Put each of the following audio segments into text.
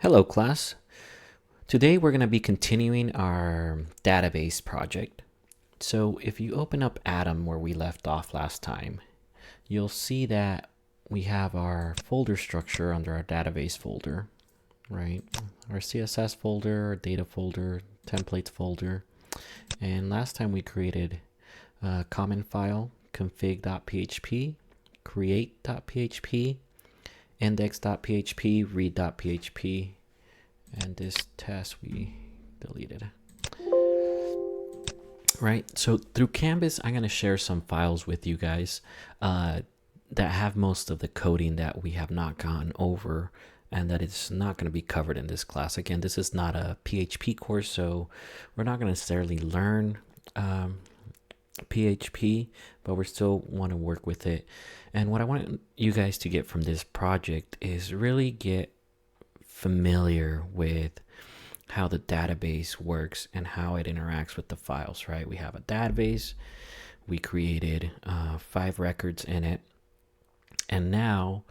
Hello, class. Today we're going to be continuing our database project. So if you open up Atom where we left off last time, you'll see that we have our folder structure under our database folder, right? Our CSS folder, our data folder, templates folder. And last time we created a common file, config.php, create.php, index.php, read.php, and this test we deleted. Right, so through Canvas, I'm going to share some files with you guys that have most of the coding that we have not gone over and that it's not going to be covered in this class. Again, this is not a PHP course, so we're not going to necessarily learn PHP, but we still want to work with it. And what I want you guys to get from this project is really get familiar with how the database works and how it interacts with the files, right? We have a database. We created 5 records in it. And now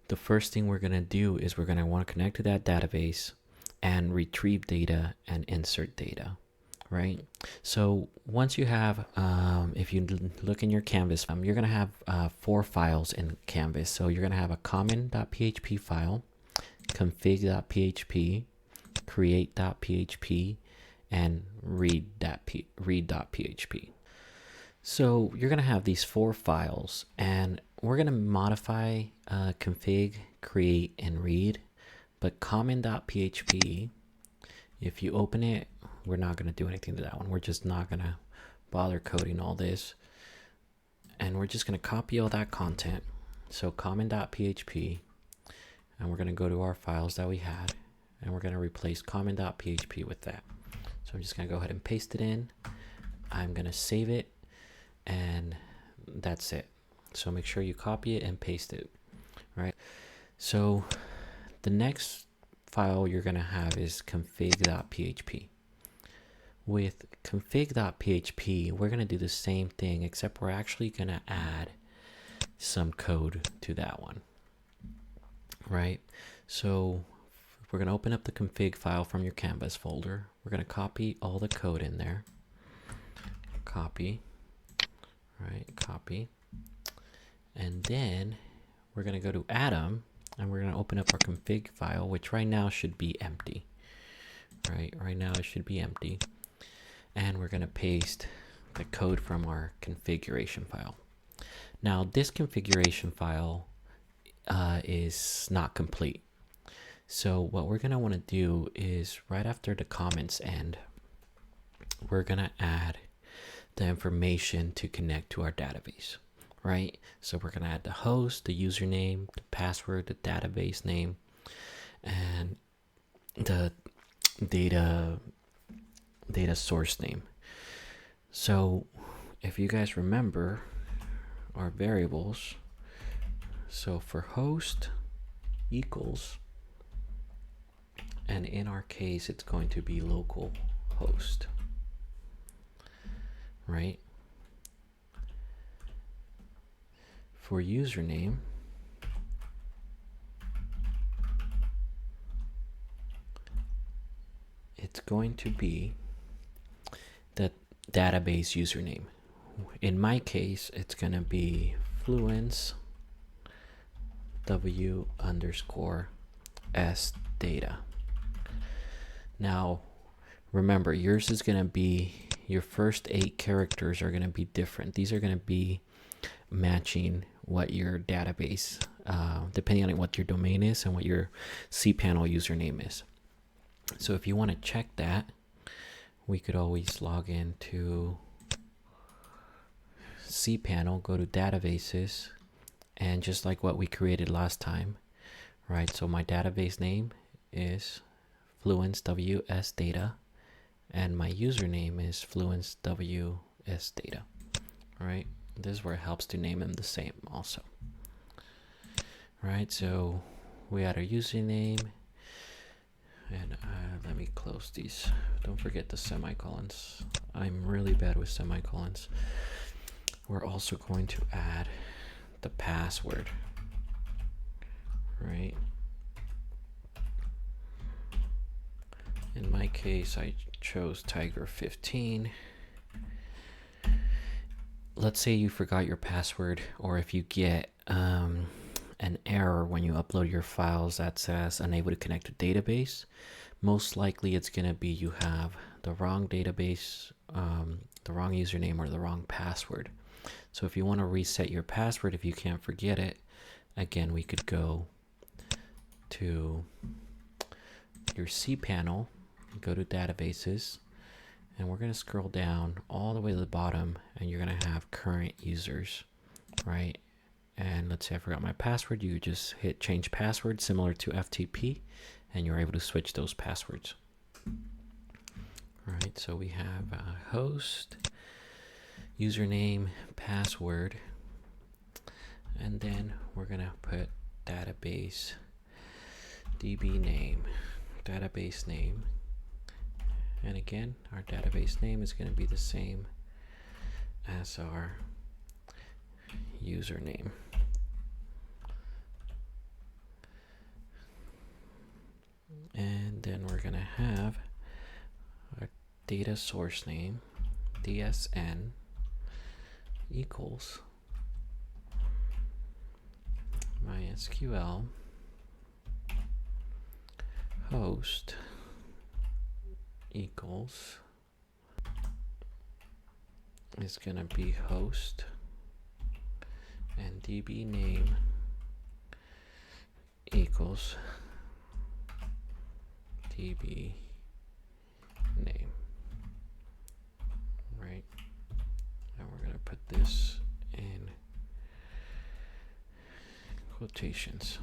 the first thing we're going to do is we're going to want to connect to that database and retrieve data and insert data, right? So once you have, if you look in your Canvas, you're going to have 4 files in Canvas. So you're going to have a common.php file, config.php, create.php, and read.php. So you're going to have these 4 files, and we're going to modify config, create, and read. But common.php, if you open it, we're not going to do anything to that one. We're just not going to bother coding all this. And we're just going to copy all that content. So common.php, and we're going to go to our files that we had, and we're going to replace common.php with that. So I'm just going to go ahead and paste it in. I'm going to save it, and that's it. So make sure you copy it and paste it, right? So the next file you're going to have is config.php. With config.php, we're going to do the same thing, except we're actually going to add some code to that one, right? So we're going to open up the config file from your Canvas folder. We're going to copy all the code in there. Copy, right? Copy. And then we're going to go to Atom, and we're going to open up our config file, which right now should be empty, right? Right now it should be empty. And we're going to paste the code from our configuration file. Now, this configuration file is not complete. So what we're going to want to do is right after the comments end, we're going to add the information to connect to our database, right? So we're going to add the host, the username, the password, the database name, and the data source name. So if you guys remember our variables, so for host equals, and in our case it's going to be local host, right? For username, it's going to be the database username. In my case, it's going to be Fluence w_s data. Now, remember, yours is going to be, your first 8 characters are going to be different. These are going to be matching what your database, depending on what your domain is and what your cPanel username is. So if you want to check that, we could always log into cPanel, go to databases, and just like what we created last time, right? So my database name is Fluence WS Data, and my username is Fluence WS Data, right? This is where it helps to name them the same also, right? So we add our username, and let me close these. Don't forget the semicolons. I'm really bad with semicolons. We're also going to add the password, right? In my case, I chose Tiger 15. Let's say you forgot your password, or if you get an error when you upload your files that says unable to connect to database, most likely it's going to be you have the wrong database, the wrong username, or the wrong password. So if you want to reset your password, if you can't forget it, again, we could go to your cPanel, go to databases, and we're going to scroll down all the way to the bottom, and you're going to have current users, right? And let's say I forgot my password, you just hit change password similar to FTP, and you're able to switch those passwords. All right, so we have host, username, password, and then we're going to put database DB name, database name. And again, our database name is going to be the same as our username. And then we're going to have our data source name, DSN, equals MySQL host equals is going to be host, and DB name equals DB name, right? And we're going to put this in quotations.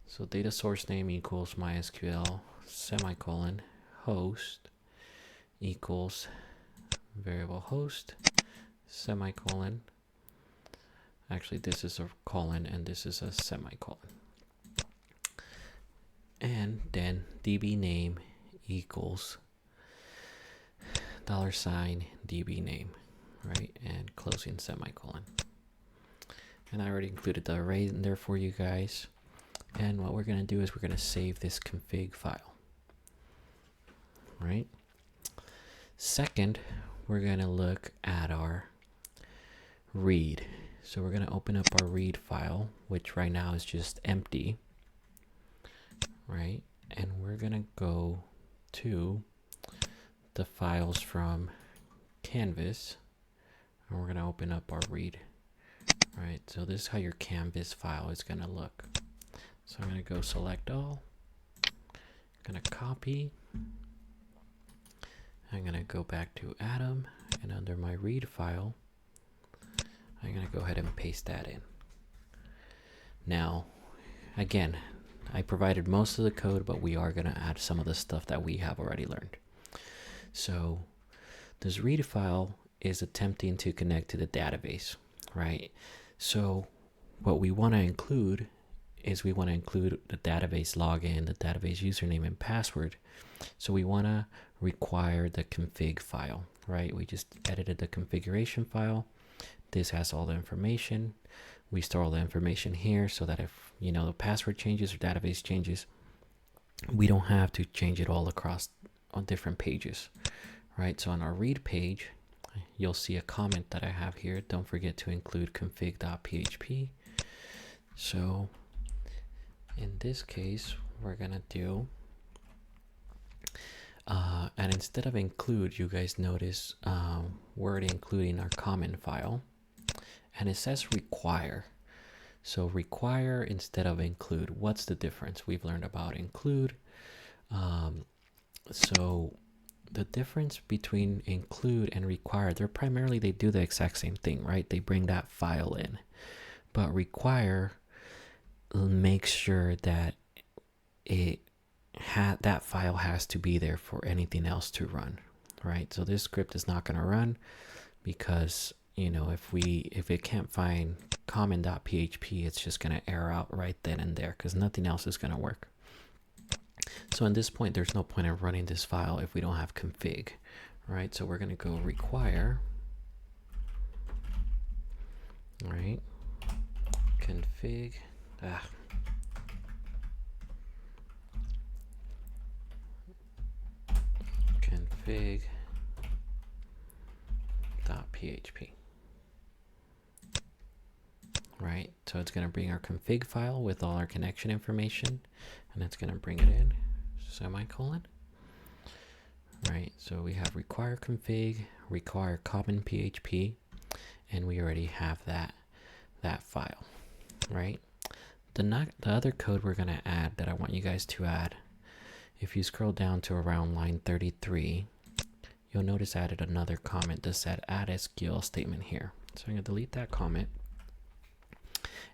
So data source name equals MySQL semicolon host equals variable host semicolon. Actually, this is a colon and this is a semicolon. And then DB name equals $ DB name, right? And closing semicolon. And I already included the array in there for you guys. And what we're going to do is we're going to save this config file, right? Second, we're going to look at our read. So we're going to open up our read file, which right now is just empty, right? And we're going to go to the files from Canvas, and we're going to open up our read, right? So this is how your Canvas file is going to look. So I'm going to go select all, I'm going to copy, I'm going to go back to Atom, and under my read file, I'm going to go ahead and paste that in. Now, again, I provided most of the code, but we are going to add some of the stuff that we have already learned. So this read file is attempting to connect to the database, right? So what we want to include is we want to include the database login, the database username and password. So we want to require the config file, right? We just edited the configuration file. This has all the information. We store all the information here so that if, you know, the password changes or database changes, we don't have to change it all across on different pages, right? So on our read page, you'll see a comment that I have here. Don't forget to include config.php. So in this case, we're going to do, and instead of include, you guys notice we're already including our comment file. And it says require. So require instead of include. What's the difference? We've learned about include. So the difference between include and require, they do the exact same thing, right? They bring that file in. But require makes sure that that file has to be there for anything else to run, right? So this script is not going to run because, you know, if it can't find common.php, it's just going to error out right then and there because nothing else is going to work. So at this point, there's no point in running this file if we don't have config, right? So we're going to go require, right? Config. config.php. Right, so it's going to bring our config file with all our connection information, and it's going to bring it in, semicolon. Right, so we have require config, require common PHP, and we already have that file, right? The other code we're going to add that I want you guys to add, if you scroll down to around line 33, you'll notice I added another comment that said add SQL statement here. So I'm going to delete that comment,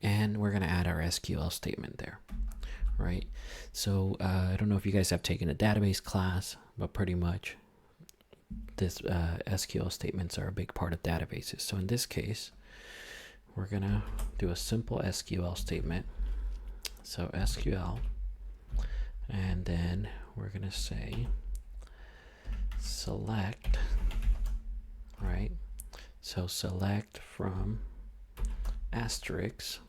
and we're going to add our SQL statement there, right? So I don't know if you guys have taken a database class, but pretty much this SQL statements are a big part of databases. So in this case, we're going to do a simple SQL statement. So SQL, and then we're going to say select, right? So select from asterisk.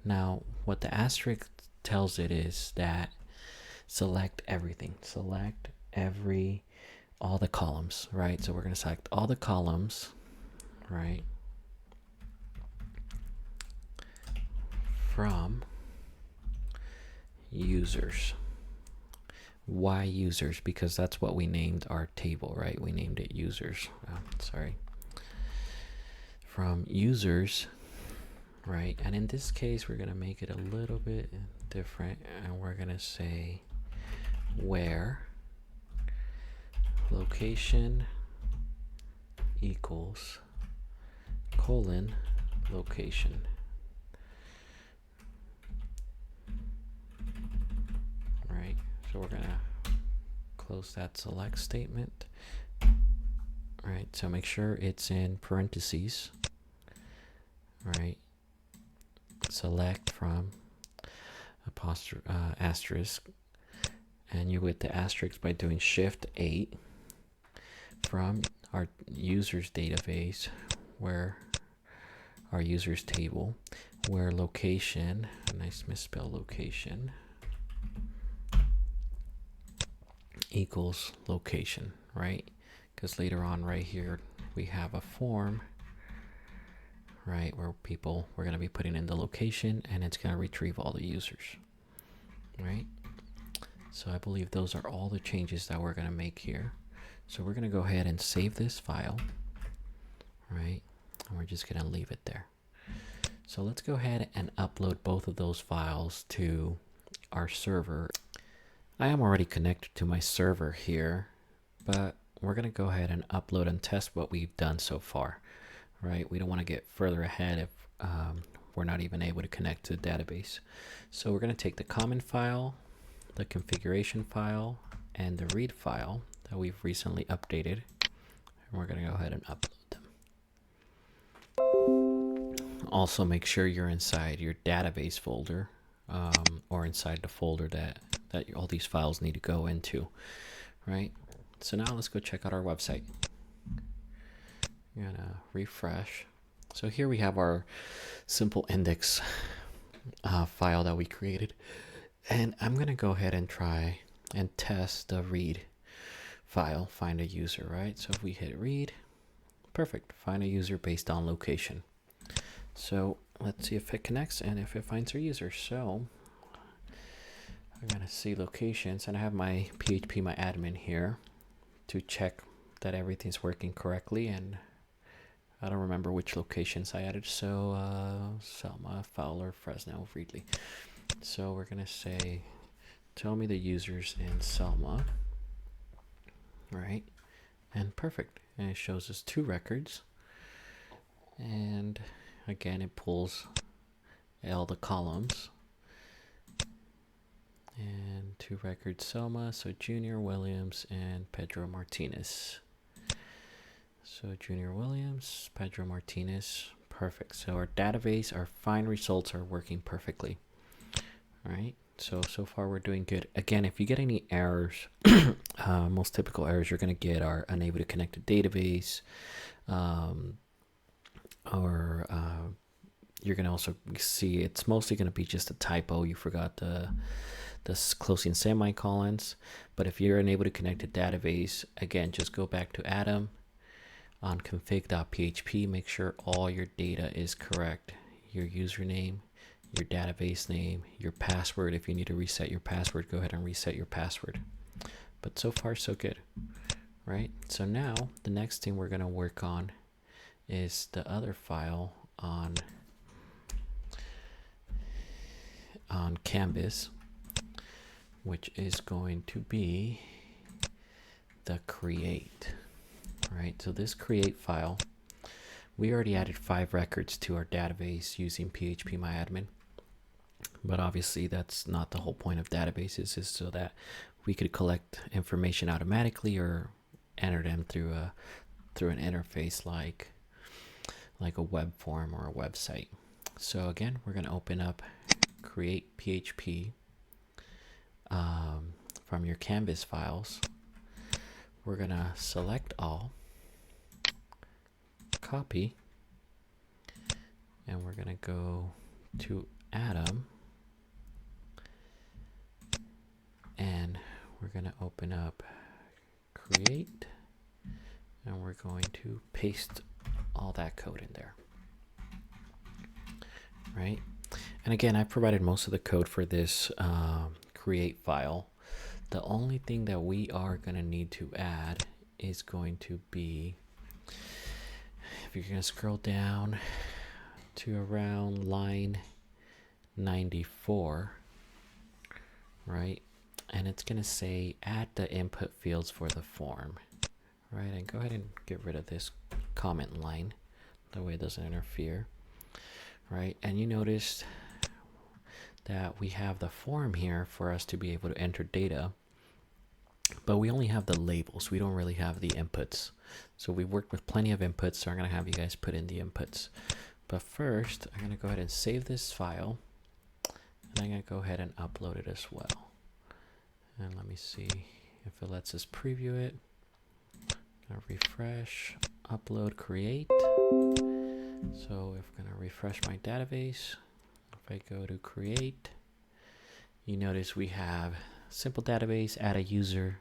Now, what the asterisk tells it is that select everything, select all the columns, right? So we're going to select all the columns, right, from users. Why users? Because that's what we named our table, right? We named it users. Sorry. From users, right? And in this case, we're going to make it a little bit different, and we're going to say where location equals colon location. Right, so we're going to close that select statement. Right, so make sure it's in parentheses. Right, select from asterisk, and you with the asterisk by doing shift 8 from our users database, where our users table, where location, a nice misspell location, equals location, right? Because later on right here we have a form, right, where we're going to be putting in the location, and it's going to retrieve all the users, right? So I believe those are all the changes that we're going to make here. So we're going to go ahead and save this file, right? And we're just going to leave it there. So let's go ahead and upload both of those files to our server. I am already connected to my server here, but we're going to go ahead and upload and test what we've done so far, right? We don't want to get further ahead if we're not even able to connect to the database. So we're going to take the common file, the configuration file, and the read file that we've recently updated, and we're going to go ahead and upload them. Also, make sure you're inside your database folder, or inside the folder that all these files need to go into, right? So now let's go check out our website. I'm gonna refresh. So here we have our simple index file that we created, and I'm gonna go ahead and try and test the read file, find a user, right? So if we hit read, perfect, find a user based on location. So let's see if it connects and if it finds our user. So I'm gonna see locations, and I have my PHP, my admin here, to check that everything's working correctly. And I don't remember which locations I added. So Selma, Fowler, Fresno, Reedley. So we're gonna say, tell me the users in Selma, right? And perfect. And it shows us 2 records. And again, it pulls all the columns. And 2 records Selma, so Junior Williams and Pedro Martinez. So Junior Williams, Pedro Martinez, perfect. So our database, our find results are working perfectly. All right, so far we're doing good. Again, if you get any errors, most typical errors you're going to get are unable to connect to database, or you're going to also see it's mostly going to be just a typo. You forgot closing semicolons. But if you're unable to connect to database, again, just go back to Atom on config.php. Make sure all your data is correct. Your username, your database name, your password. If you need to reset your password, go ahead and reset your password. But so far, so good, right? So now the next thing we're going to work on is the other file on Canvas, which is going to be the create, right? So this create file, we already added 5 records to our database using phpMyAdmin, but obviously that's not the whole point of databases, is so that we could collect information automatically or enter them through an interface like a web form or a website. So again, we're going to open up create PHP from your Canvas files. We're going to select all, copy, and we're going to go to Atom, and we're going to open up create, and we're going to paste all that code in there, right? And again, I provided most of the code for this create file. The only thing that we are going to need to add is going to be, if you're going to scroll down to around line 94, right? And it's going to say add the input fields for the form, right? And go ahead and get rid of this comment line, that way it doesn't interfere, right? And you notice that we have the form here for us to be able to enter data, but we only have the labels. We don't really have the inputs. So we worked with plenty of inputs, so I'm going to have you guys put in the inputs. But first, I'm going to go ahead and save this file, and I'm going to go ahead and upload it as well. And let me see if it lets us preview it. I'm going to refresh, upload, create. So if I'm going to refresh my database, if I go to create, you notice we have simple database, add a user,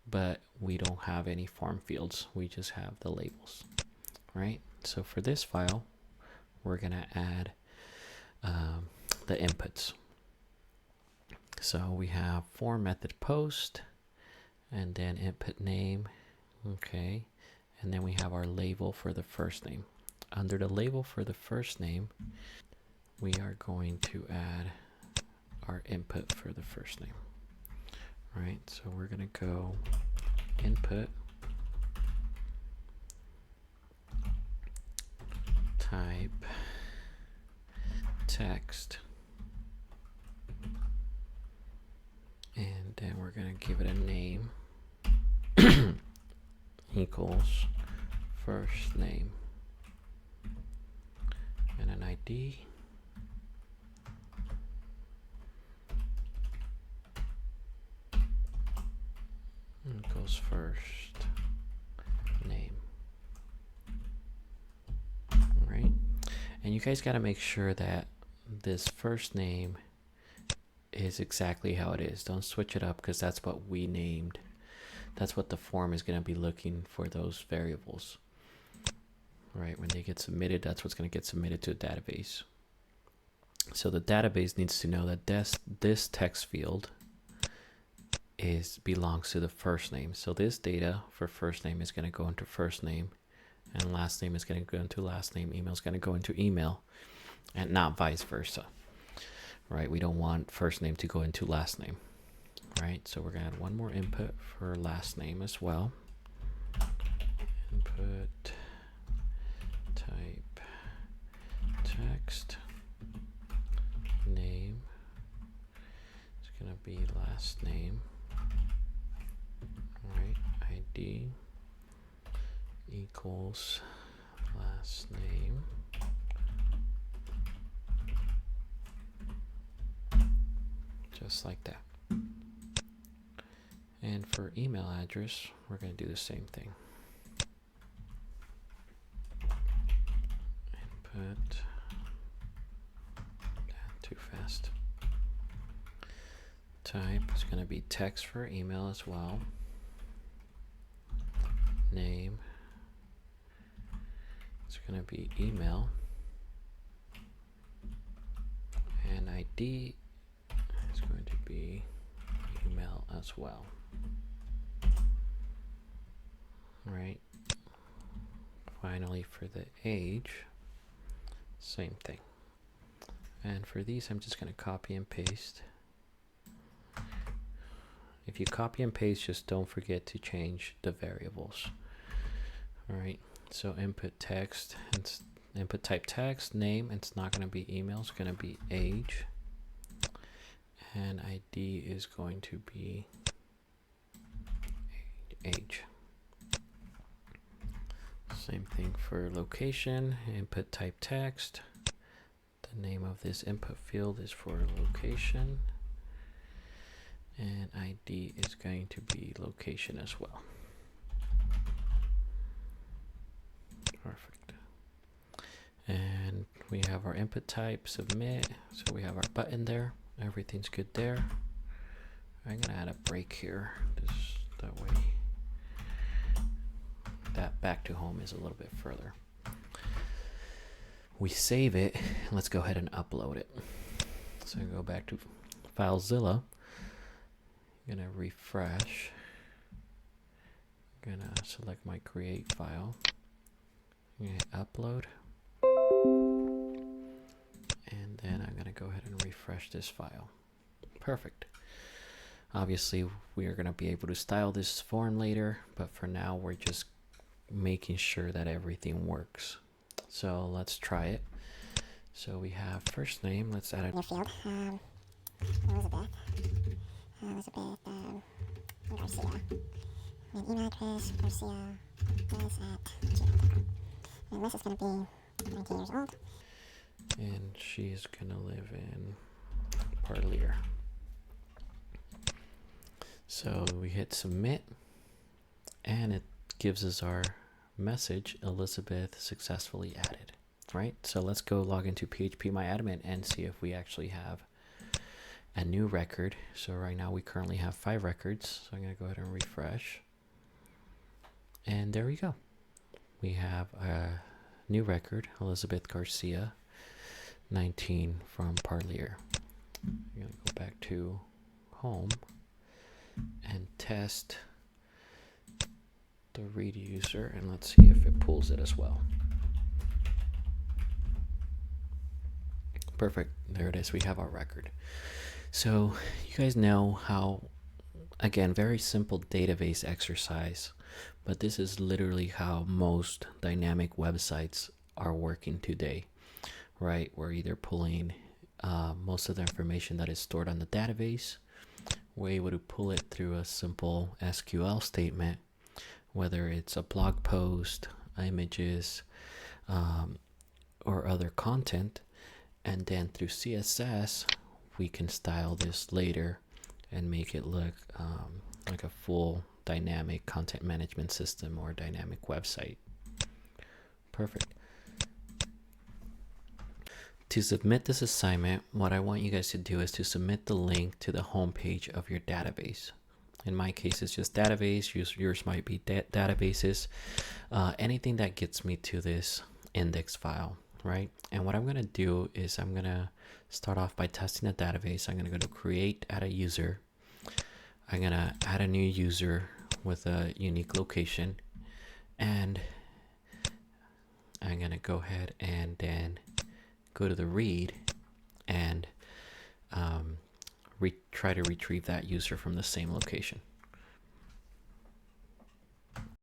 but we don't have any form fields. We just have the labels, right? So for this file, we're going to add the inputs. So we have form method post, and then input name, okay, and then we have our label for the first name. Under the label for the first name, we are going to add our input for the first name, right? So we're going to go input type text, and then we're going to give it a name equals first name and an ID. Equals first name. All right, and you guys got to make sure that this first name is exactly how it is. Don't switch it up, because that's what we named. That's what the form is going to be looking for, those variables. Right, when they get submitted, that's what's going to get submitted to a database. So the database needs to know that this text field belongs to the first name. So this data for first name is going to go into first name, and last name is going to go into last name. Email is going to go into email, and not vice versa. Right, we don't want first name to go into last name. Right, so we're going to add one more input for last name as well. Input type text name. It's going to be last name. All right, ID equals last name. Just like that. And for email address, we're going to do the same thing. Input, too fast. type is going to be text for email as well. Name is going to be email. And ID is going to be email as well. Right. Finally, for the age, same thing. And for these, I'm just going to copy and paste. If you copy and paste, just don't forget to change the variables. All right. So input text, and input type text, name, it's not going to be email, it's going to be age. And ID is going to be age. Same thing for location, input type text. The name of this input field is for location. And ID is going to be location as well. Perfect. And we have our input type, submit. So we have our button there. Everything's good there. I'm gonna add a break here. That way that back to home is a little bit further. We save it. Let's go ahead and upload it. So I go back to FileZilla. I'm gonna refresh. I'm gonna select my create file. I'm gonna hit upload. And then I'm gonna go ahead and refresh this file. Perfect. Obviously, we are gonna be able to style this form later, but for now, we're just making sure that everything works. So let's try it. So we have first name. Let's add a new field. Elizabeth Garcia. And email address garcia@gmail.com. And this is going to be 19 years old. And she's gonna live in Parlier. So we hit submit, and it gives us our message, Elizabeth successfully added. Right? So let's go log into PHPMyAdmin and see if we actually have a new record. So right now we currently have 5 records. So I'm gonna go ahead and refresh. And there we go. We have a new record, Elizabeth Garcia, 19 from Parlier. I'm gonna go back to home and test the read user, and let's see if it pulls it as well. Perfect. There it is. We have our record. So you guys know how, again, very simple database exercise, but this is literally how most dynamic websites are working today, right? We're either pulling most of the information that is stored on the database. We're able to pull it through a simple SQL statement, whether it's a blog post, images, or other content. And then through CSS, we can style this later and make it look like a full dynamic content management system or dynamic website. Perfect. To submit this assignment, what I want you guys to do is to submit the link to the home page of your database. In my case, it's just database. Yours might be databases. Anything that gets me to this index file, right? And what I'm going to do is I'm going to start off by testing the database. I'm going to go to create, add a user. I'm going to add a new user with a unique location. And I'm going to go ahead and then go to the read and try to retrieve that user from the same location.